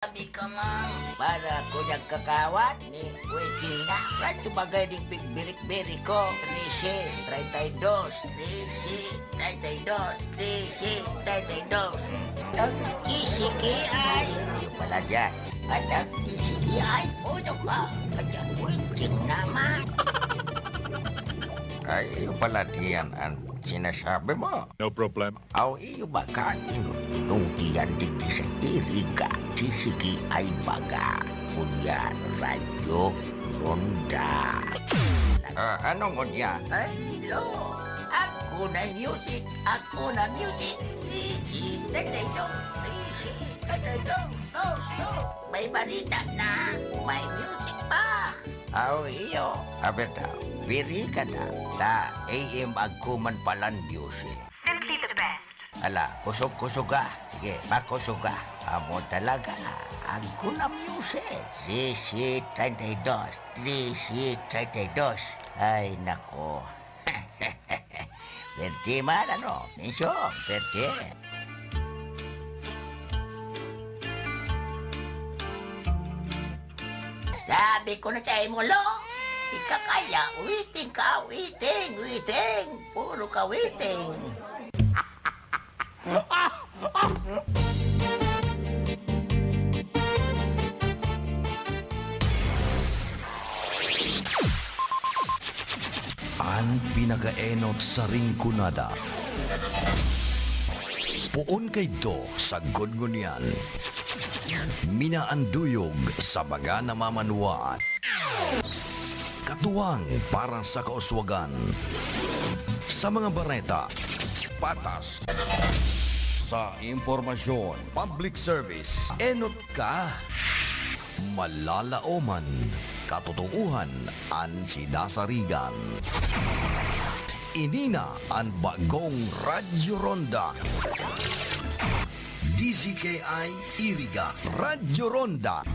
Sabi ka mang, para ko nagkakawat ni waiting na. Rato bagay ng pigbirik-birik ko. 13, 32, 13, 32, 13, 32. Ang isiki ay, yung pala dyan. At ang isiki ay, uno ka. At ang waiting naman. Ay, iyo pala diyan ang sinasabi mo. No problem. Aw, iyo ba kain nung diyan digdi sa Iriga, sisigi ay baga. Kunyan, radyo, ronda. Anong kunyan? Ay, lo. Ako na music. Ako na music. Easy, 32, easy, 32. No. May barita na. May music pa. Aw, iyo. Abeta, biri ka na. Ta, AM agkuman palan music. Simply the best. Ala, kusog-kusog ka. Sige, makusog ka. Amo talaga. Agko na music. 13, 32. 13, 32. Ay, nako. Berti man, ano? Nisyo, berti. Sabi ko na sa'yo mo, lo. Ika kaya, waiting ka, waiting. Puro ka waiting. Ang pinakaenot sa ringkunada. Puon kay do sa gudngunyan. Minaanduyog sa baga na mamanuan. Katuwang para sa kauswagan. Sa mga bareta, patas. Sa impormasyon, public service, enot ka. Malalaoman, katotohuan, an sinasarigan. Inina ang bagong Radyo Ronda. DZKI Iriga Radyo Ronda.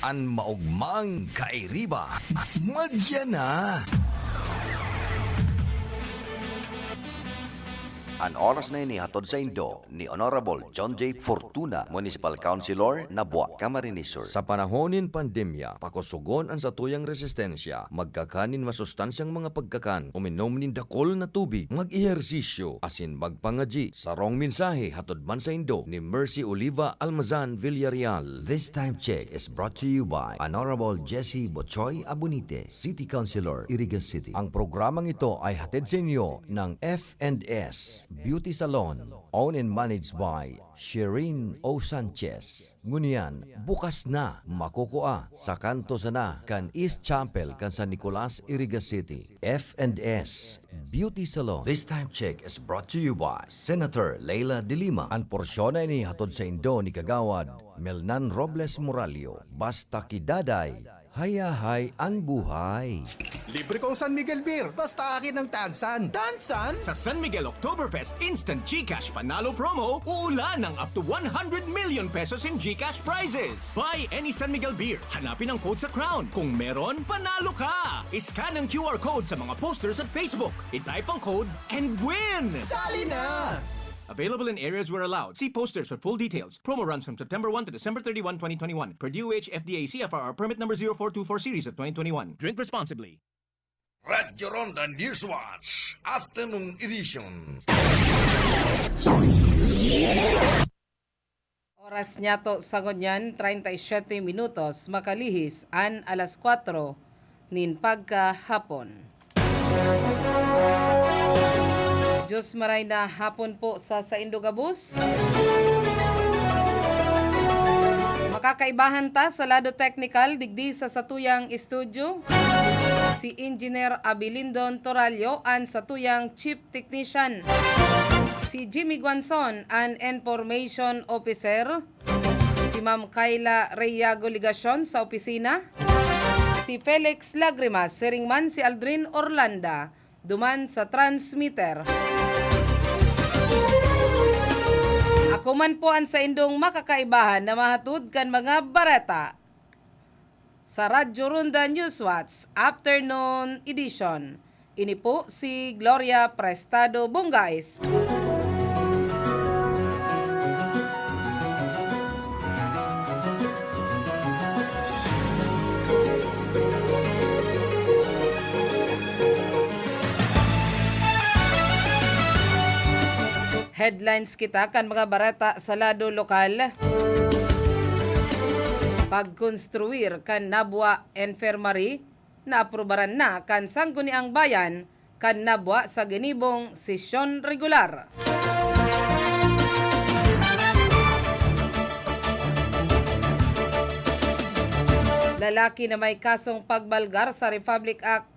Ang maugmang kairiba. Madya na. Ang oras na ini hatod sa Indo ni Honorable John J. Fortuna, Municipal Councilor, Nabua, Camarines Sur. Sa panahonin pandemya, pakusugon ang satuyang resistensya, magkakanin masustansyang mga pagkakan, uminom nin dakol na tubig, mag-ehersisyo, asin magpangaji. Sarong mensahe hatod man sa Indo ni Mercy Oliva Almazan Villarreal. This time check is brought to you by Honorable Jesse Bochoy Abunite, City Councilor, Iriga City. Ang programang ito ay hatid sa inyo ng F&S Beauty Salon, owned and managed by Shireen O. Sanchez. Ngunyan, bukas na makukuha sa kanto sana kan East Chapel kan San Nicolas, Iriga City. F&S Beauty Salon. This time check is brought to you by Senator Leila de Lima. Ang porsyon na ini hatod sa Indo ni Kagawad Melnan Robles Moralio. Basta kidaday, hayahay ang buhay. Libre kong San Miguel Beer, basta akin ang tansan. Tansan? Sa San Miguel Oktoberfest Instant GCash Panalo Promo, uulan ng up to 100 million pesos in GCash prizes. Buy any San Miguel beer, hanapin ang code sa crown. Kung meron, panalo ka! Iscan ang QR code sa mga posters at Facebook. I-type ang code and win! Sali na! Available in areas where allowed. See posters for full details. Promo runs from September 1 to December 31, 2021. Per DOH FDA CFR permit number 0424 series of 2021. Drink responsibly. Radyo Ronda Newswatch Afternoon Edition. Oras niya to sa ngunyan, 37 minutos, makalihis an alas 4 nin pagkahapon. Diyos maray na hapon po sa Indogabus. Makakaibahan ta sa lado technical digdi sa satuyang studio. Si Engineer Abilindon Toralio ang satuyang Chief Technician. Si Jimmy Guanzon ang Information Officer. Si Ma'am Kayla Reyago Ligasyon sa opisina. Si Felix Lagrimas, Seringman si Aldrin Orlanda, duman sa transmitter. Ako man po ang sa indong makakaibahan na mahatud kan mga bareta sa Radyo Ronda Newswatch Afternoon Edition. Ini po si Gloria Prestado Bongais. headlines kita kan mga barata sa lado lokal. Pagkonstruir kan Nabwa Infirmary na aprobaran na kan Sangguniang Bayan kan Nabwa sa ginibong sesyon regular. Lalaki na may kasong pagbalgar sa Republic Act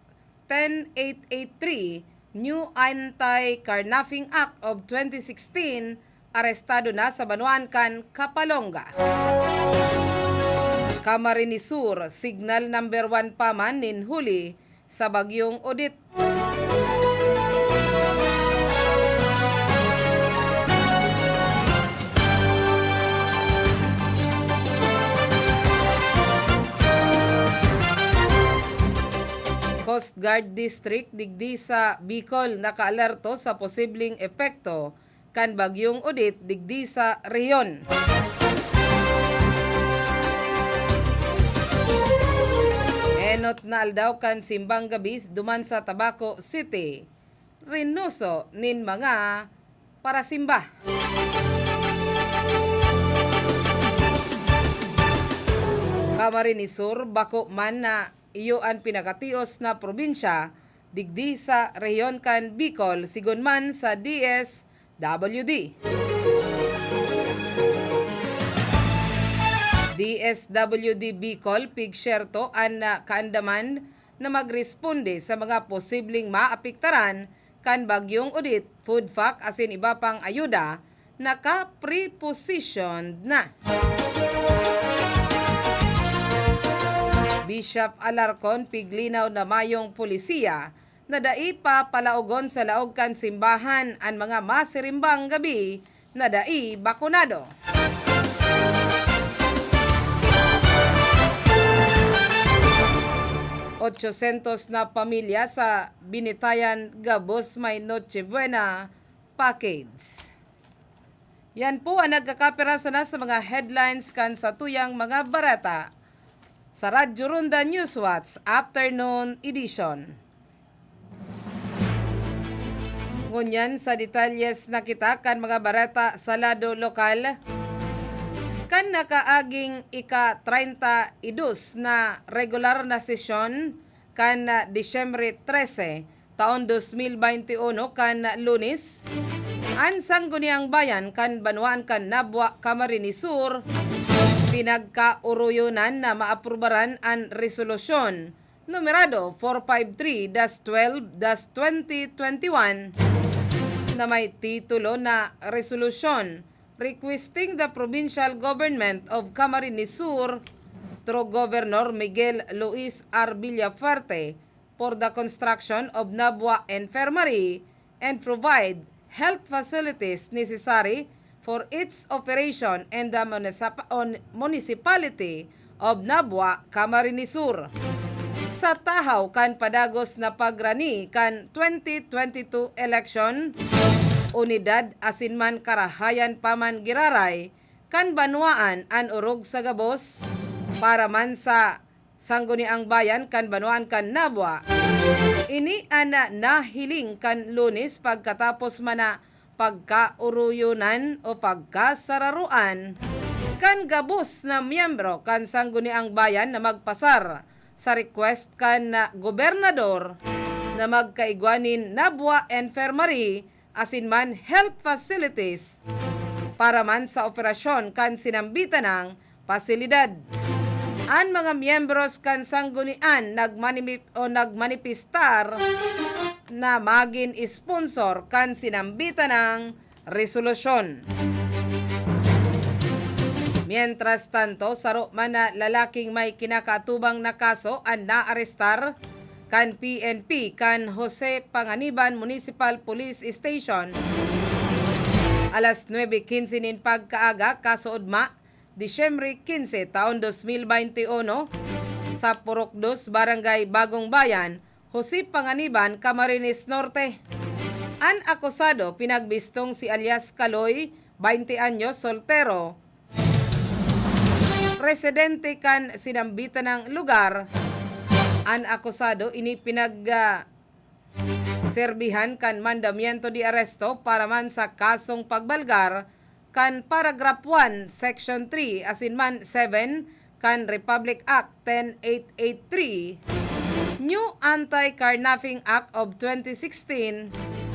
10883, New Anti-Carnapping Act of 2016, arestado na sa Banuan kan Kapalonga. Camarines Sur, signal number 1 paman nin huli sa bagyong Odette. Coast Guard District digdi sa Bicol nakaalerto sa posibleng epekto kan bagyong Odette digdi sa rehiyon. Enot na aldaw kan simbang gabi duman sa Tabaco City. Rinuso nin mga parasimba. Camarines Sur, bako man na iyo ang pinakatios na probinsya, digdi sa rehiyon kan Bicol, sigon man sa DSWD. DSWD Bicol, pigsyerto ang kaandaman na magresponde sa mga posibleng maapektaran kan bagyong Odette, food fact asin iba pang ayuda, naka-prepositioned na. Bishop Alarcon piglinaw na mayong polisiya na dai pa palaugon sa laog kan simbahan ang mga masirimbang gabi na dai bakunado. $800 na pamilya sa Binitayan Gabos may Noche Buena package. Yan po ang nagkakapirasa na sa mga headlines kan sa tuyang mga barata sa Radyo Ronda Newswatch Afternoon Edition. Ngunyan sa detalyes na kita kan mga barata sa lado lokal, kan nakaaging ika-32 na regular na sesyon kan Disyembre 13, taon 2021 kan Lunes, ang Sangguniang Bayan kan Banuan kan Nabwa, Camarines Sur, pinagkauruyonan na maaprubaran ang resolusyon numerado 453-12-2021 na may titulo na Resolution requesting the provincial government of Camarines Sur through Governor Miguel Luis R. Villafuerte for the construction of Nabwa Infirmary and provide health facilities necessary for its operation in the municipality of Nabwa, Camarines Sur. Sa tahaw kan padagos na pagrani kan 2022 election, Unidad Asin man karahayan paman giraray kan Banuaan an urog sa Gabos para man sa Sangguniang Bayan kan Banuan kan Nabwa. Ini ana nahiling kan Lunes pagkatapos mana pagkauruyunan o pagkasararuan kan Gabos na miyembro kan Sangguniang Bayan na magpasar sa request kan na gobernador na magkaigwanin Nabwa Infirmary asin man health facilities para man sa operasyon kan sinambitan ng pasilidad. Ang mga miyembros kan Sanggunian nagmanifestar na maging sponsor kan sinambitan ng resolusyon. Mientras tanto, saro man na lalaking may kinakatubang na kaso ang naarestar kan PNP kan Jose Panganiban Municipal Police Station. Alas 9:15 nin pagkaaga kaso udma, Disyembre 15 taon 2021 sa Purok 2, Barangay Bagong Bayan, Jose Panganiban, Camarines Norte. Ang akusado pinagbistong si alias Kaloy, 20 anyos, soltero. Residente kan sinambitan ng lugar. Ang akusado ini serbihan kan mandamiento di aresto para man sa kasong pagbalgar kan paragraph 1 section 3 asin man 7 kan Republic Act 10883 New Anti-Carnapping Act of 2016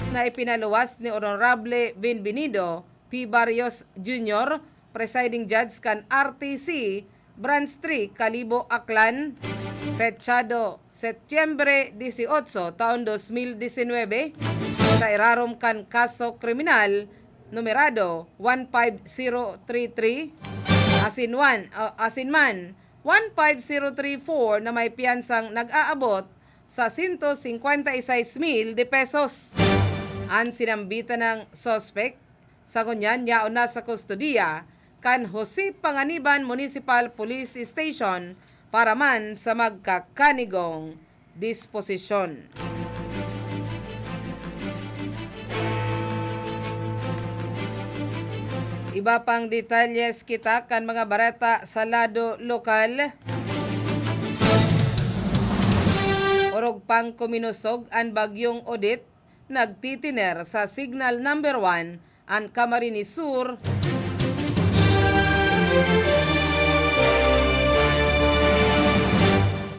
na ipinaluwas ni Honorable Benvenido P. Barrios Jr., Presiding Judge kan RTC Branch 3, Calibo, Aklan, fechado Setyembre 18, taon 2019, sa irarom kan kaso kriminal numerado 15033 asin man 15034 na may piyansang nag-aabot sa 156,000 de pesos. Ang sinambitan ng sospek sa kunyan yaon na sa kustodiya kan Jose Panganiban Municipal Police Station para man sa magkakanigong disposisyon. Iba pang detalyes kita kan mga bareta sa lado lokal. Orog pang kuminusog ang bagyong Odette nagtitiner sa signal number 1 ang Camarines Sur.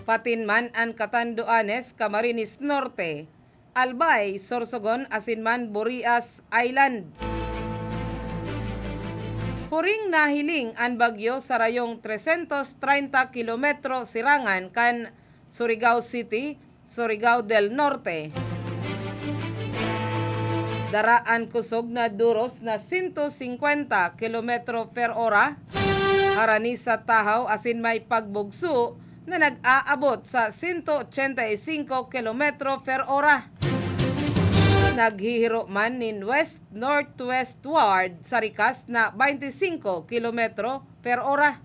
Patinman ang Catanduanes, Camarines Norte, Albay, Sorsogon, Asinman, Burias Island. Huring nahiling ang bagyo sa rayong 330 kilometro sirangan kan Surigao City, Surigao del Norte. Daraan kusog na duros na 150 kilometro per ora. Harani sa Tahaw asin may pagbugso na nag-aabot sa 185 kilometro per ora. Naghihiro man nin west-northwestward sa rikas na 25 kilometro per ora.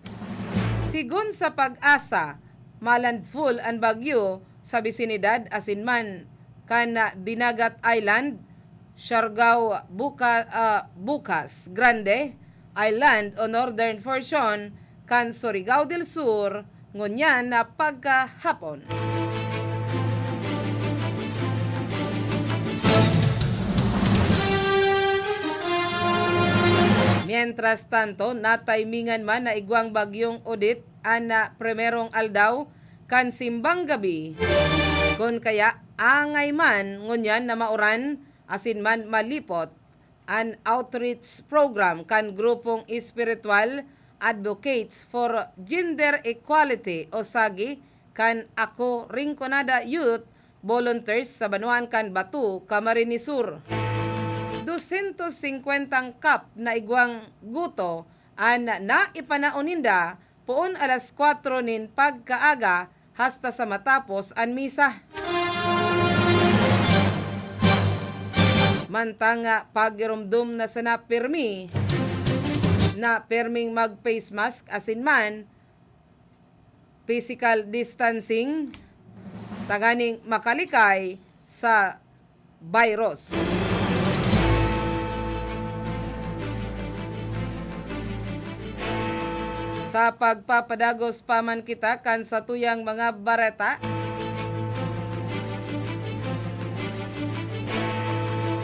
Sigun sa pag-asa, malandful ang bagyo sa bisinidad asin man kana Dinagat Island, Siargao, Bukas Grande Island o Northern Portion kan Surigao del Sur ngunyan na pagkahapon. Mientras tanto, nataymingan man na igwang bagyong Odette ana primerong aldaw kan simbang gabi. Kung kaya angay man ngunyan na mauran asin man malipot an outreach program kan grupong espiritual Advocates for Gender Equality o SAGI kan Ako Rinconada Youth Volunteers sa Banuan kan Batu, Camarines Sur. 250 kap na igwang guto an na ipanauninda poon alas 4 nin pagkaaga hasta sa matapos an misa. Mantanga pagirumdum na sana pirmi na perming mag-face mask asin man physical distancing taganing makalikay sa virus. Sa pagpapadagos paman kita kan sa tuyang mga bareta,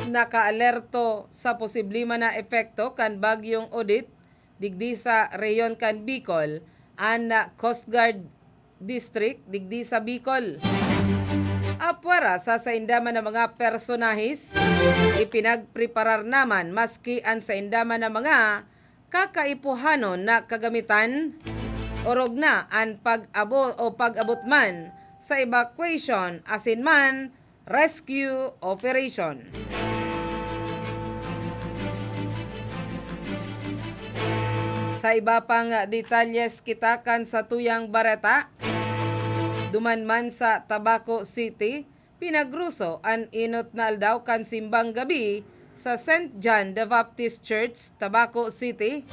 naka-alerto sa posible man na epekto kan bagyong Odette digdi sa reyon kan Bicol an Coast Guard District digdi sa Bicol. Apwara sa saindaman ng mga personahis, ipinagpreparar naman maski ang saindaman ng mga kakaipuhanon na kagamitan orog na ang pag-abot man sa evacuation asin man rescue operation. Sa iba pang detalyes kita kan sa tuyang bareta, duman man sa Tabaco City, pinagruso ang inot na aldaw kan simbang gabi sa St. John the Baptist Church, Tabaco City.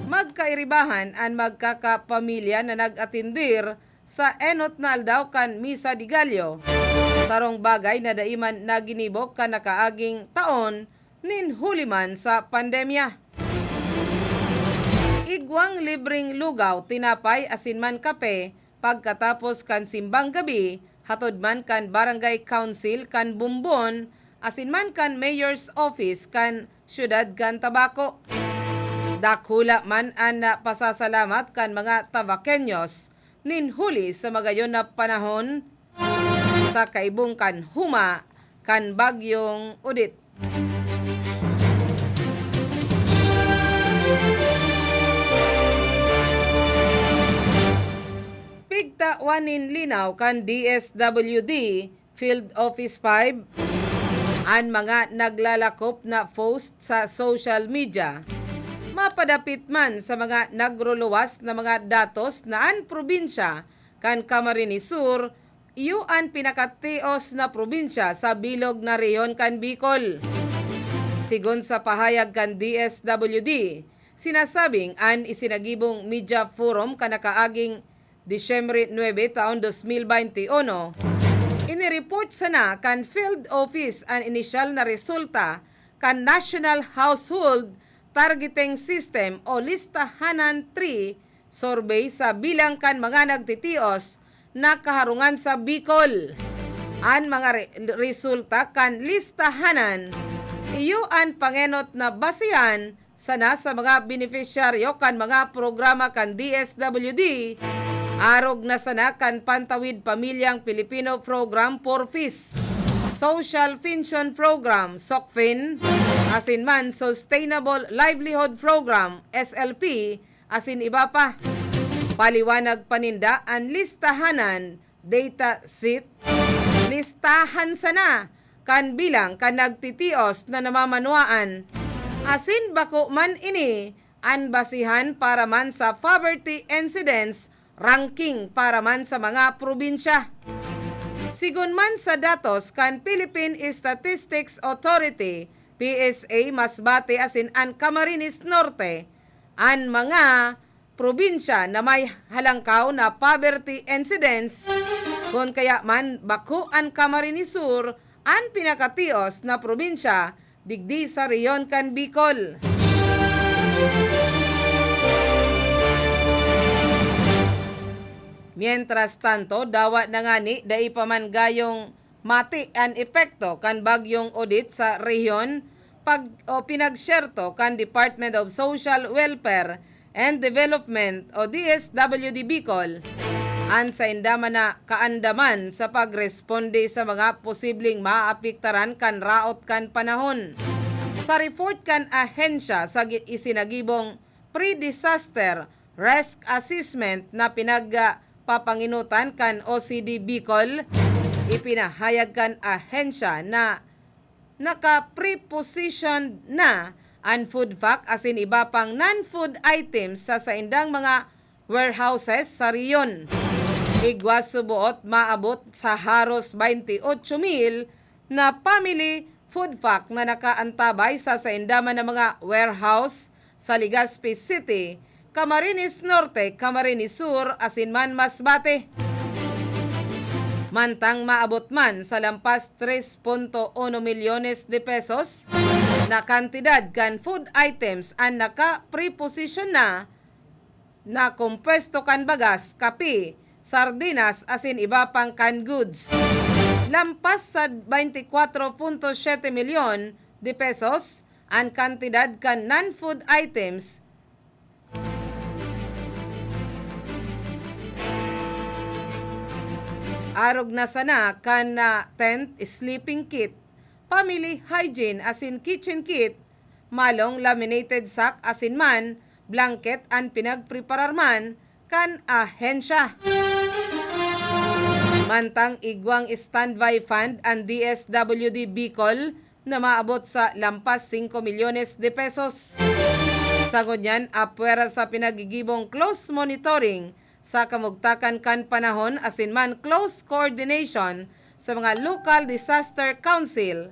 Magkairibahan ang magkakapamilya na nag-atindir sa enot na aldaw kan Misa di Gallo. Sarong bagay na daiman na ginibok kan nakaaging taon nin huliman sa pandemya. Igwang libreng lugaw, tinapay, asin man kape, pagkatapos kan simbang gabi hatod man kan barangay council kan Bumbon, asin man kan mayor's office kan syudad kan Tabaco. Dakula man ang pasasalamat kan mga Tabaqueños ninhuli sa magayon na panahon sa kaibong kan huma kan bagyong Udit. Pigtawanin linaw kan DSWD Field Office 5 ang mga naglalakop na post sa social media. Mapadapit man sa mga nagruluwas na mga datos na ang probinsya kan Camarines Sur, iyo ang pinakatios na probinsya sa bilog na reyon kan Bicol. Sigon sa pahayag kan DSWD, sinasabing ang isinagibong media forum kanakaaging Disyembre 9 taon 2021, inireport sana kan field office ang inisyal na resulta kan National Household Targeting System o listahanan 3 survey sa bilang kan mga nagtitios na kaharungan sa Bicol. Ang mga resulta kan listahanan iyo ang pangenot na basihan sana sa mga beneficiaryo kan mga programa kan DSWD arog na sana kan Pantawid Pamilyang Pilipino Program for Peace, Social Pension Program, SOCFIN, asin man Sustainable Livelihood Program, SLP, asin iba pa. Paliwanag paninda ang listahanan, data sheet, listahan sana kan bilang kan nagtitios na namamanuaan. Asin bako man ini, ang basihan para man sa poverty incidence ranking para man sa mga probinsya. Sigun man sa datos kan Philippine Statistics Authority, PSA, Masbate asin ang Camarines Norte, ang mga probinsya na may halangkaw na poverty incidence, kung kaya man bako ang Camarines Sur ang pinakatios na probinsya digdi sa reyon kan Bicol. Mientras tanto, dawa na nga ni dai paman gayong mati ang epekto kan bagyong Udit sa rehiyon pinagsyerto kan Department of Social Welfare and Development o DSWD Bicol an sa indama na kaandaman sa pagresponde sa mga posibleng maapektaran kan raot kan panahon. Sa report kan ahensya sa isinagibong pre-disaster risk assessment na papanginutan kan OCD Bicol, ipinahayag kan ahensya na naka-preposition na ang food pack asin iba pang non-food items sa saindang mga warehouses sa riyon. Igwas subuot maabot sa haros 28,000 na family food pack na nakaantabay sa saindaman ng mga warehouse sa Lima-Gaspi City, Camarines Norte, Camarines Sur, asin man Masbate. Mantang maabot man sa lampas 3.1 milyones de pesos na kantidad kan food items ang naka-preposition na kompuesto kan bagas, kape, sardinas, asin iba pang canned goods. Lampas sa 24.7 milyon de pesos ang kantidad kan non-food items arog na sana kan tent, sleeping kit, family hygiene asin kitchen kit, malong laminated sack asin man, blanket an pinagpreparar man kan ahensya. Mantang igwang standby fund ang DSWD Bicol na maabot sa lampas 5 milyones de pesos. Sagod niyan, apwera sa pinagigibong close monitoring sa kamugtakan kan panahon asin man close coordination sa mga local disaster council.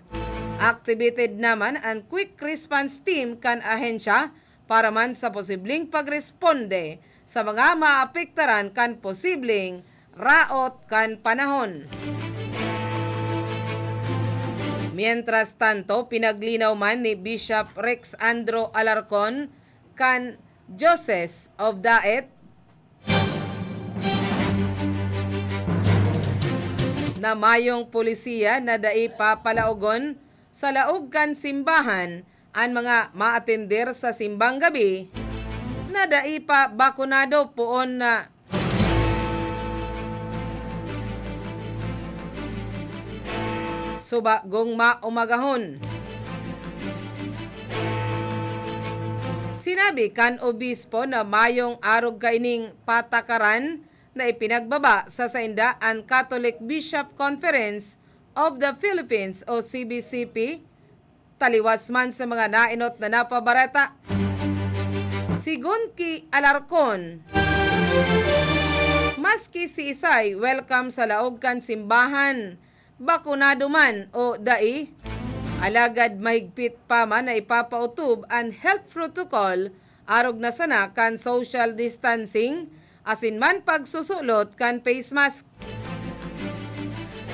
Activated naman ang quick response team kan ahensya para man sa posibleng pagresponde sa mga maapektaran kan posibleng raot kan panahon. Mientras tanto, pinaglinaw man ni Bishop Rex Andro Alarcon kan Diocese of Daet na mayong polisiya na dai papalaugon sa laog kan simbahan ang mga maatender sa simbang gabi na dai pa bakunado poon na subagong maumagahon. Sinabi kan obispo na mayong arog kaining patakaran na ipinagbaba sa sainda ang Catholic Bishop Conference of the Philippines o CBCP, taliwas man sa mga nainot na napabareta. Sigun ki Alarcon, maski si Isay welcome sa laog kan simbahan, bakunado man o dai, alagad mahigpit pa man na ipapautob ang health protocol arog na sana kan social distancing asin man pagsusulot kan face mask.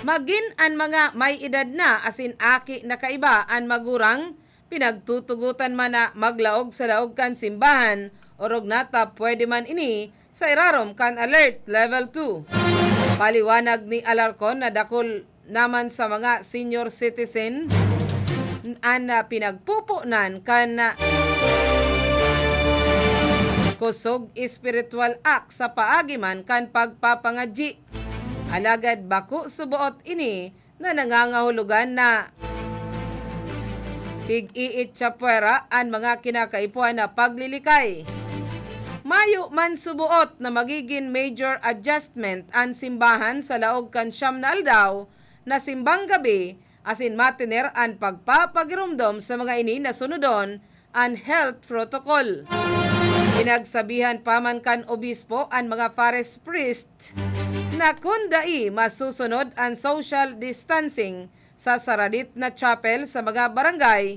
Magin ang mga may edad na asin aki na kaiba ang magurang pinagtutugutan man na maglaog sa laog kan simbahan orog nata pwede man ini sa irarom kan alert level 2. Paliwanag ni Alarcon na dakol naman sa mga senior citizen ang pinagpupunan kan kusog spiritual act sa paagiman kan pagpapangadji. Alagad bako subuot ini na nangangahulugan na pig-iit sa puwera ang mga kinakaipuan na paglilikay. Mayo man subuot na magiging major adjustment ang simbahan sa laog kan siyam na aldaw na simbang gabi asin matiner ang pagpapagirumdom sa mga ini na sunodon ang health protocol. Pinagsabihan pa man kan obispo ang mga parish priest na kung dai masusunod ang social distancing sa saradit na chapel sa mga barangay,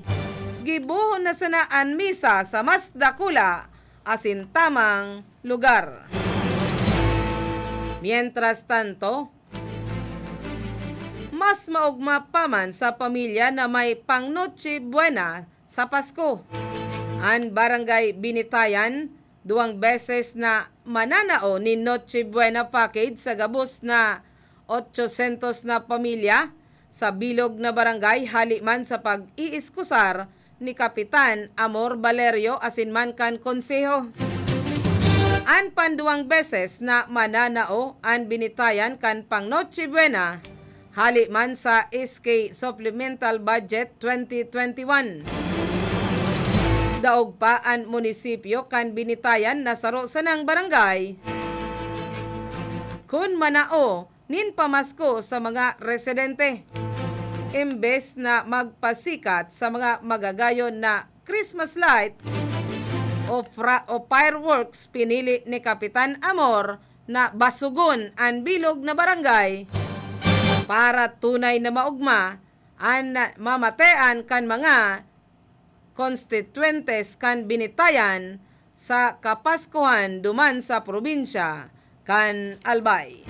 gibuhon na sana ang misa sa mas dakula asin tamang lugar. Mientras tanto, mas maugma pa man sa pamilya na may pang Noche Buena sa Pasko. Ang barangay Binitayan, 2 beses na mananao ni Noche Buena package sa gabos na 800 na pamilya sa bilog na barangay haliman sa pag-iiskusar ni Kapitan Amor Valerio asin man kan konseho. An panduang beses na mananao ang Binitayan kan pang Noche Buena hali man sa SK Supplemental Budget 2021. Daog pa ang munisipyo kan Binitayan na saro sa nang barangay. Kun manao, nin pamasko sa mga residente. Imbes na magpasikat sa mga magagayon na Christmas light o fireworks, pinili ni Kapitan Amor na basugon ang bilog na barangay para tunay na maugma ang mamatean kan mga constituentes kan Binitayan sa Kapaskuhan duman sa probinsya kan Albay.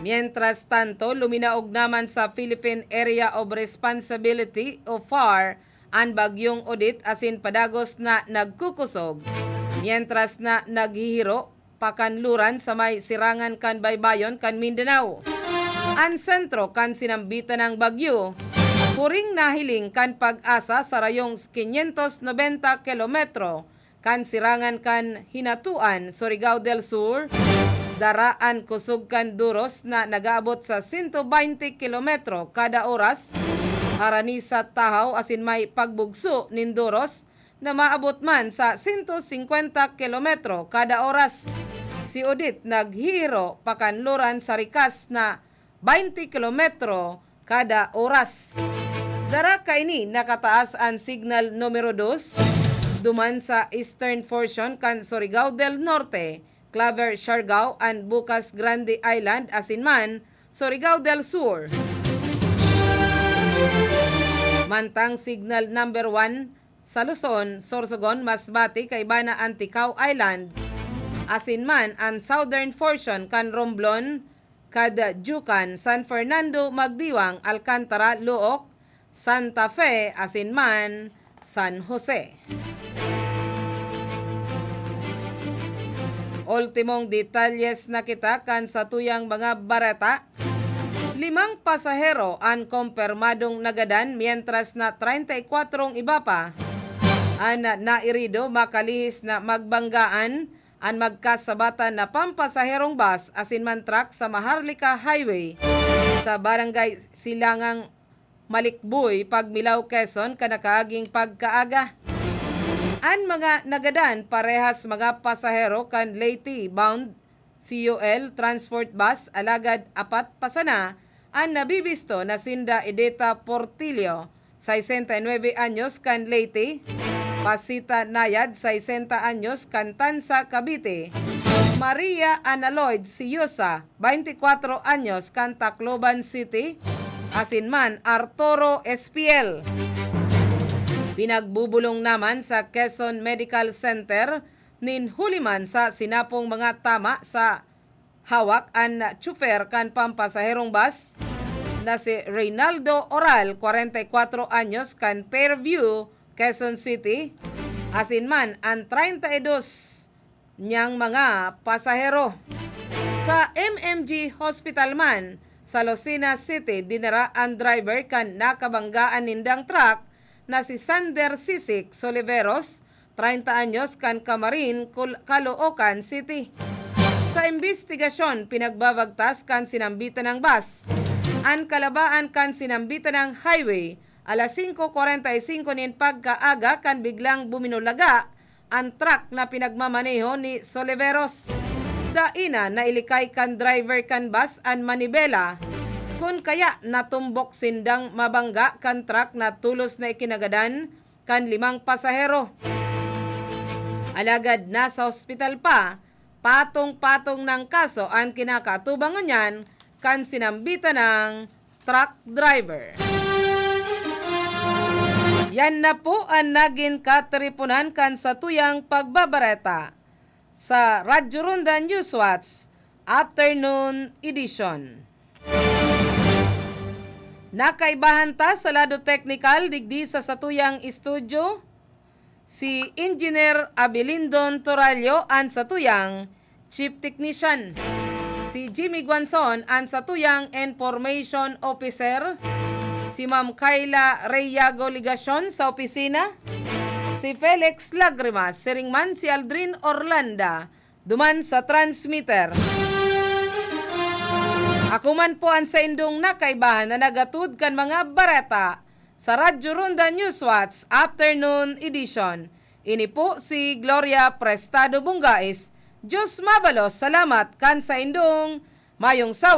Mientras tanto, luminaog naman sa Philippine Area of Responsibility o FAR ang bagyong Odette asin padagos na nagkukusog. Mientras na naghihiro pakanluran sa may sirangan kan baybayon kan Mindanao. Ang sentro kan sinambitan ng bagyo, huring nahiling kan pag-asa sa rayong 590 kilometro kan sirangan kan Hinatuan, Surigao del Sur, daraan kusog kan duros na nagaabot sa 120 kilometro kada oras, harani sa Tahaw asin may pagbugso nin duros na maabot man sa 150 kilometro kada oras. Si Odette naghihiro pakanluran sa rikas na 20 kilometro kada oras. Dara kaini nakataas ang signal numero 2 duman sa eastern portion kan Surigao del Norte, Claver, Siargao, and Bukas Grande Island, asin man, Surigao del Sur. Mantang signal number 1 sa Luzon, Sorsogon, Masbate, Kaibana, Anticao Island, asin man ang southern portion kan Romblon, Jucan, San Fernando, Magdiwang, Alcantara, Luok, Santa Fe, asin man, San Jose. ultimong detalyes na kita kan sa tuyang mga bareta. 5 pasahero ang kumpirmadong nagadan mientras na 34 iba pa ang nairido makalihis na magbanggaan ang magkasabatan na pampasaherong bus asin man truck sa Maharlika Highway sa barangay Silangang Malikboy, Pagmilaw, Quezon, kanakaaging pagkaaga. Ang mga nagadan parehas mga pasahero kan Leyte bound COL Transport Bus alagad 4 pasana ang nabibisto na Sinda Edeta Portillo, 69 anyos kan Leyte, Pasita Nayad, 60 anyos kan Tansa, Cavite, Maria Analoid Siyosa, 24 anyos kan Tacloban City, asin man Arturo SPL. Pinagbubulong naman sa Quezon Medical Center nin huliman sa sinapong mga tama sa hawak ang tsuper kan pampasaherong bus na si Reynaldo Oral, 44 anyos kan Fairview, Quezon City, asin man ang 32 niyang mga pasahero. Sa MMG Hospital man sa Lucena City, dinara ang driver kan nakabanggaan nindang truck na si Sander Sisik Soliveros, 30 anyos kan Camarin, Caloocan City. Sa investigasyon, pinagbabagtas kan sinambitan ng bus. Ang kalabaan kan sinambitan ng highway, alas 5:45 nin pagkaaga kan biglang buminulaga ang truck na pinagmamaneho ni Soliveros. Daina na ilikay kan driver kan bus an manibela, kun kaya natumbok sindang mabangga kan truck na tulos na ikinagadan kan 5 pasahero. Alagad nasa hospital pa, patong-patong ng kaso ang kinakatubangon niyan kan sinambitan ng truck driver. Yan na po ang naging katripunan kan sa tuyang pagbabareta sa Radyo Ronda Newswatch Afternoon Edition. Nakaibahan ta sa lado technical digdi sa satuyang studio si Engineer Abilindon Toralio ang satuyang Chief Technician. Si Jimmy Guanzon ang satuyang Information Officer, si Ma'am Kayla Reyago Ligasyon sa opisina, si Felix Lagrimas, siringman si Aldrin Orlanda, duman sa transmitter. Ako man po ang sa indong nakaibahan na nagatud kan mga bareta sa Radyo Ronda Newswatch Afternoon Edition. Ini po si Gloria Prestado Bungais. Diyos mabalos, salamat kan sa indong mayong sawa.